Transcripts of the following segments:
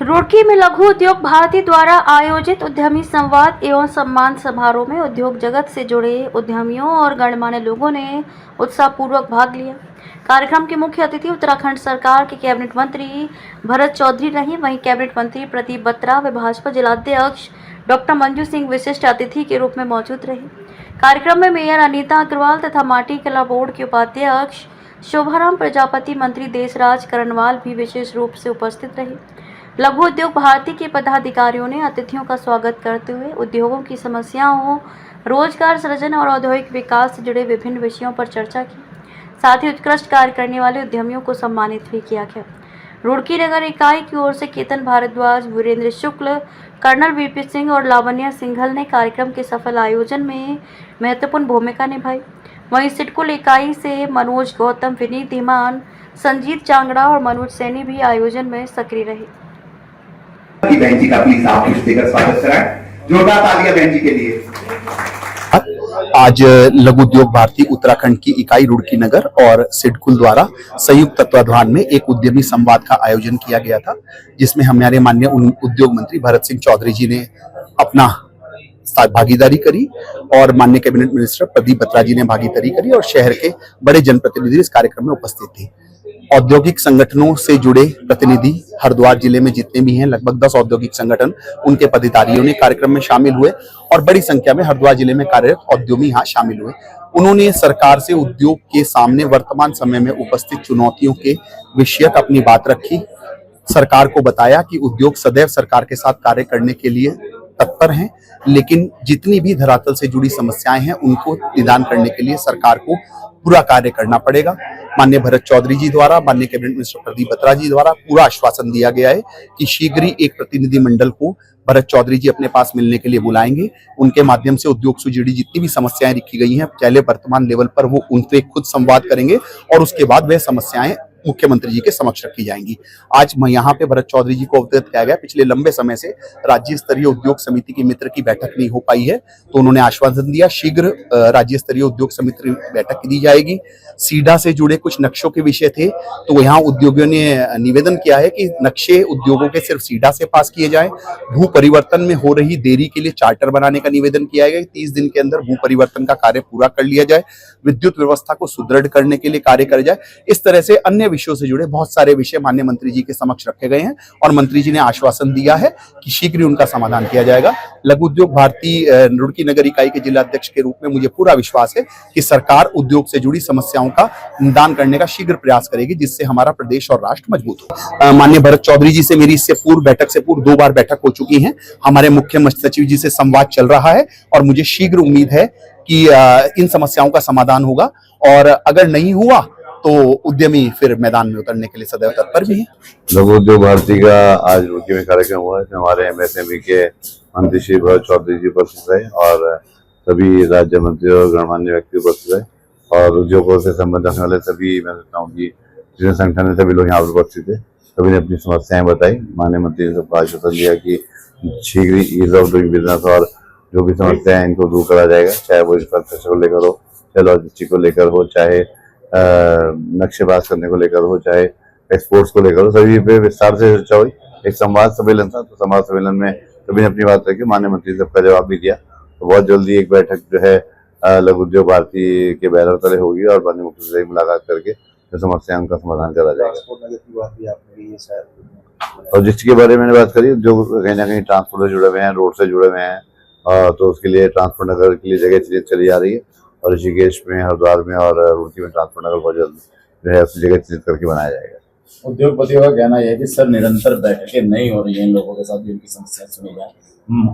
रुड़की में लघु उद्योग भारती द्वारा आयोजित उद्यमी संवाद एवं सम्मान समारोह में उद्योग जगत से जुड़े उद्यमियों और गणमान्य लोगों ने उत्साहपूर्वक भाग लिया। कार्यक्रम के मुख्य अतिथि उत्तराखंड सरकार के कैबिनेट मंत्री भरत चौधरी रहे। वहीं कैबिनेट मंत्री प्रदीप बत्रा व भाजपा जिलाध्यक्ष डॉक्टर मंजू सिंह विशिष्ट अतिथि के रूप में मौजूद रहे। कार्यक्रम में मेयर अनीता अग्रवाल तथा माटी कला बोर्ड के उपाध्यक्ष शोभाराम प्रजापति, मंत्री देशराज करनवाल भी विशेष रूप से उपस्थित रहे। लघु उद्योग भारती के पदाधिकारियों ने अतिथियों का स्वागत करते हुए उद्योगों की समस्याओं, रोजगार सृजन और औद्योगिक विकास से जुड़े विभिन्न विषयों पर चर्चा की। साथ ही उत्कृष्ट कार्य करने वाले उद्यमियों को सम्मानित भी किया गया। रुड़की नगर इकाई की ओर से केतन भारद्वाज, वीरेंद्र शुक्ल, कर्नल वीपी सिंह और लावण्या सिंघल ने कार्यक्रम के सफल आयोजन में महत्वपूर्ण भूमिका निभाई। वहीं सिडकुल इकाई से मनोज गौतम, विनीत धीमान, संजीत चांगड़ा और मनोज सैनी भी आयोजन में सक्रिय रहे। बहन जी का प्लीज आप देकर स्वागत कराएं। जोरदार तालियां बहन जी के लिए। आज लघु उद्योग भारती उत्तराखंड की इकाई रुड़की नगर और सिडकुल द्वारा संयुक्त तत्वाधान में एक उद्यमी संवाद का आयोजन किया गया था, जिसमें हमारे माननीय उद्योग मंत्री भरत सिंह चौधरी जी ने अपना भागीदारी करी और माननीय कैबिनेट मिनिस्टर प्रदीप बत्रा जी ने भागीदारी करी और शहर के बड़े जनप्रतिनिधि इस कार्यक्रम में उपस्थित थे। औद्योगिक संगठनों से जुड़े प्रतिनिधि हरिद्वार जिले में जितने भी हैं, लगभग 10 औद्योगिक संगठन, उनके पदाधिकारियों ने कार्यक्रम में शामिल हुए और बड़ी संख्या में हरिद्वार जिले में कार्यरत उद्यमी यहाँ शामिल हुए। उन्होंने सरकार से उद्योग के सामने वर्तमान समय में उपस्थित चुनौतियों के विषयक अपनी बात रखी। सरकार को बताया कि उद्योग सदैव सरकार के साथ कार्य करने के लिए तत्पर हैं, लेकिन जितनी भी धरातल से जुड़ी समस्याएं हैं उनको निदान करने के लिए सरकार को पूरा कार्य करना पड़ेगा। माननीय भरत चौधरी जी द्वारा, माननीय कैबिनेट मिनिस्टर प्रदीप बत्रा जी द्वारा पूरा आश्वासन दिया गया है कि शीघ्र ही एक प्रतिनिधि मंडल को भरत चौधरी जी अपने पास मिलने के लिए बुलाएंगे। उनके माध्यम से उद्योग से जुड़ी जितनी भी समस्याएं रखी गई हैं पहले वर्तमान लेवल पर वो उनसे खुद संवाद करेंगे और उसके बाद वह समस्याएं मुख्यमंत्री जी के समक्ष रखी जाएंगी। आज यहाँ पे भरत चौधरी जी को अवगत किया गया। पिछले लंबे समय से राज्य स्तरीय उद्योग समिति की मित्र की बैठक नहीं हो पाई है, तो उन्होंने आश्वासन दिया शीघ्र राज्य स्तरीय उद्योग समिति बैठक दी जाएगी। सीडा से जुड़े कुछ नक्शों के विषय थे, तो यहाँ उद्योगियों ने निवेदन किया है कि नक्शे उद्योगों के सिर्फ सीडा से पास किए जाए। भू परिवर्तन में हो रही देरी के लिए चार्टर बनाने का निवेदन किया गया। 30 दिन के अंदर भू परिवर्तन का कार्य पूरा कर लिया जाए। विद्युत व्यवस्था को सुदृढ़ करने के लिए कार्य किया जाए। इस तरह से अन्य विषयों से जुड़े बहुत सारे विषय माननीय मंत्री जी के समक्ष रखे गए हैं और मंत्री जी ने आश्वासन दिया है कि शीघ्र ही उनका समाधान किया जाएगा। लघु उद्योग भारती रुड़की नगर इकाई के जिलाध्यक्ष के रूप में मुझे पूरा विश्वास है कि सरकार उद्योग से जुड़ी समस्याओं का निदान करने का शीघ्र प्रयास करेगी, जिससे हमारा प्रदेश और राष्ट्र मजबूत हो। माननीय भरत चौधरी जी से मेरी इससे पूर्व बैठक से पूर्व 2 बार बैठक हो चुकी है। हमारे मुख्य सचिव जी से संवाद चल रहा है और मुझे शीघ्र उम्मीद है कि इन समस्याओं का समाधान होगा और अगर नहीं हुआ तो उद्यमी फिर मैदान में उतरने के लिए सदैव तत्पर भी है। लघु उद्योग भारती का आज रुड़की में कार्यक्रम हुआ है। हमारे MSME के मंत्री श्री भरत चौधरी जी उपस्थित रहे और सभी राज्य मंत्री और गणमान्य व्यक्ति उपस्थित रहे और उद्योगों से संबंध रखने वाले सभी, मैं कहता हूँ कि जितने संगठन है सभी लोग यहाँ पर उपस्थित थे। सभी ने अपनी समस्याएं बताई। माननीय मंत्री ने सबको आश्वासन दिया कि शीघ्र ही ईज ऑफ डूइंग बिजनेस और जो भी समस्याएं हैं इनको दूर करा जाएगा, चाहे वो इंफ्रास्ट्रक्चर को लेकर हो, चाहे लॉजिस्टिक को लेकर हो, चाहे नक्शेबाज करने को लेकर हो, चाहे एक्सपोर्ट्स को लेकर हो, सभी पे विस्तार से चर्चा हुई। एक संवाद सम्मेलन था, तो संवाद सम्मेलन में सभी ने अपनी बात रखी। माननीय मंत्री सबका जवाब भी दिया। तो बहुत जल्दी एक बैठक जो है लघु उद्योग भारती के बैनर तले होगी और माननीय मुख्यमंत्री से मुलाकात करके समस्याओं का समाधान करा जाएगा। और जिसके बारे में बात करी, जो कहीं ना कहीं ट्रांसपोर्ट से जुड़े हुए हैं, रोड से जुड़े हुए हैं, तो उसके लिए ट्रांसपोर्ट नगर के लिए जगह चली जा रही है और ऋषिकेश में, हरिद्वार में और रुड़की में ट्रांसपोर्ट नगर बहुत जल्द जो है उसकी जगह चिन्हित करके बनाया जाएगा। उद्योगपतियों का कहना यह है कि सर निरंतर बैठकें नहीं हो रही हैं इन लोगों के साथ, जिनकी समस्या सुनी जाए,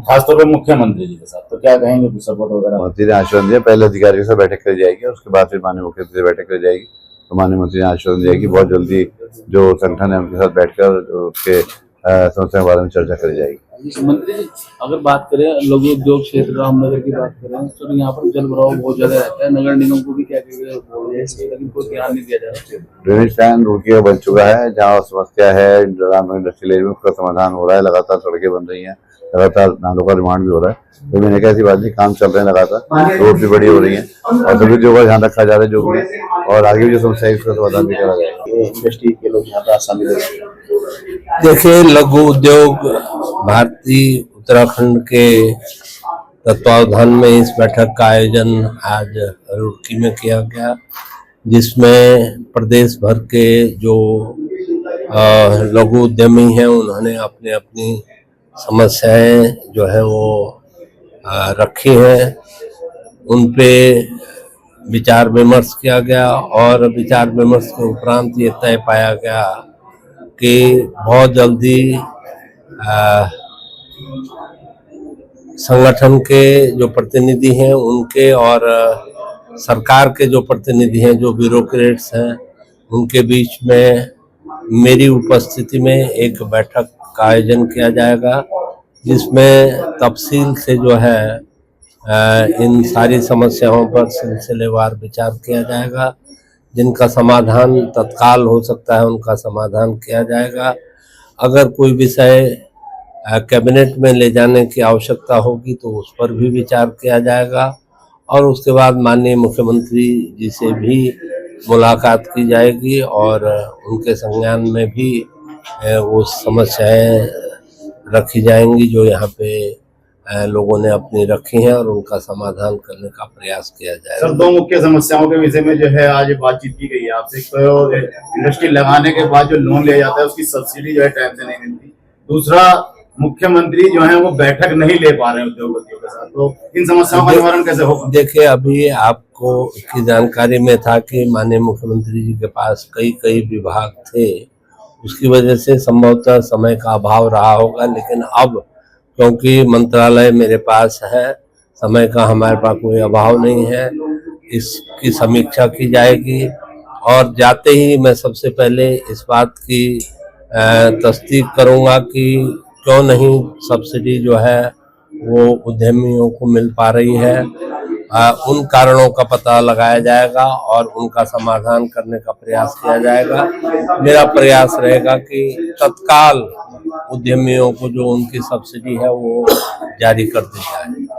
खासतौर पर मुख्यमंत्री जी के साथ, तो क्या कहेंगे कुछ सपोर्ट वगैरह? मंत्री ने आश्वासन दिया पहले अधिकारियों से बैठक करी जाएगी और उसके बाद फिर माननीय मुख्यमंत्री से बैठक करी जाएगी। तो माननीय मंत्री ने आश्वासन दिया कि बहुत जल्दी जो संगठन है उनके साथ बैठकर उसके समस्या के बारे में चर्चा करी जाएगी। मंत्री जी, अगर बात करें लघु उद्योग क्षेत्र रामनगर की बात करें तो यहाँ पर जल भराव बहुत ज्यादा रहता है। नगर निगम को भी क्या लेकिन कोई ध्यान नहीं दिया जा रहा। ड्रेनेज प्लान रुड़की बन चुका है, जहाँ समस्या है रामनगर इंडस्ट्रियल एरिया में उसका समाधान हो रहा है। लगातार सड़कें बन रही हैं, लगातार नालों का निर्माण भी हो रहा है। तो मैंने कैसी बात नहीं, काम चल रहे हैं लगातार, रोड भी बड़ी हो रही है और सभी उद्योगों का ध्यान रखा जा रहा है जो भी, और आगे भी जो समस्या है उसका समाधान भी करा जाएगा। इंडस्ट्री के लोग यहाँ पर आसानी से देखिए, लघु उद्योग भारतीय उत्तराखंड के तत्वावधान में इस बैठक का आयोजन आज रुड़की में किया गया, जिसमें प्रदेश भर के जो लघु उद्यमी हैं उन्होंने अपनी अपनी समस्याएं जो है वो रखी हैं, उन पे विचार विमर्श किया गया और विचार विमर्श के उपरांत ये तय पाया गया कि बहुत जल्दी संगठन के जो प्रतिनिधि हैं उनके और सरकार के जो प्रतिनिधि हैं, जो ब्यूरोक्रेट्स हैं, उनके बीच में मेरी उपस्थिति में एक बैठक का आयोजन किया जाएगा, जिसमें तफसील से जो है इन सारी समस्याओं पर सिलसिलेवार विचार किया जाएगा। जिनका समाधान तत्काल हो सकता है उनका समाधान किया जाएगा। अगर कोई विषय कैबिनेट में ले जाने की आवश्यकता होगी तो उस पर भी विचार किया जाएगा और उसके बाद माननीय मुख्यमंत्री जी से भी मुलाकात की जाएगी और उनके संज्ञान में भी वो समस्याएं रखी जाएंगी जो यहाँ पे लोगों ने अपनी रखी हैं और उनका समाधान करने का प्रयास किया जाएगा। सर, दो मुख्य समस्याओं के विषय में जो है आज बातचीत की गई है आपसे। तो इंडस्ट्री लगाने के बाद जो लोन लिया जाता है उसकी सब्सिडी जो है टाइम से नहीं मिलती। दूसरा, मुख्यमंत्री जो है वो बैठक नहीं ले पा रहे हैं उद्योगपतियों के साथ, तो इन समस्याओं का निवारण कैसे होगा? देखिए, अभी आपको की जानकारी में था कि माननीय मुख्यमंत्री जी के पास कई विभाग थे, उसकी वजह से संभवतः समय का अभाव रहा होगा, लेकिन अब क्योंकि मंत्रालय मेरे पास है, समय का हमारे पास कोई अभाव नहीं है, इसकी समीक्षा की जाएगी और जाते ही मैं सबसे पहले इस बात की तस्दीक करूंगा कि क्यों नहीं सब्सिडी जो है वो उद्यमियों को मिल पा रही है। उन कारणों का पता लगाया जाएगा और उनका समाधान करने का प्रयास किया जाएगा। मेरा प्रयास रहेगा कि तत्काल उद्यमियों को जो उनकी सब्सिडी है वो जारी कर दी जाए।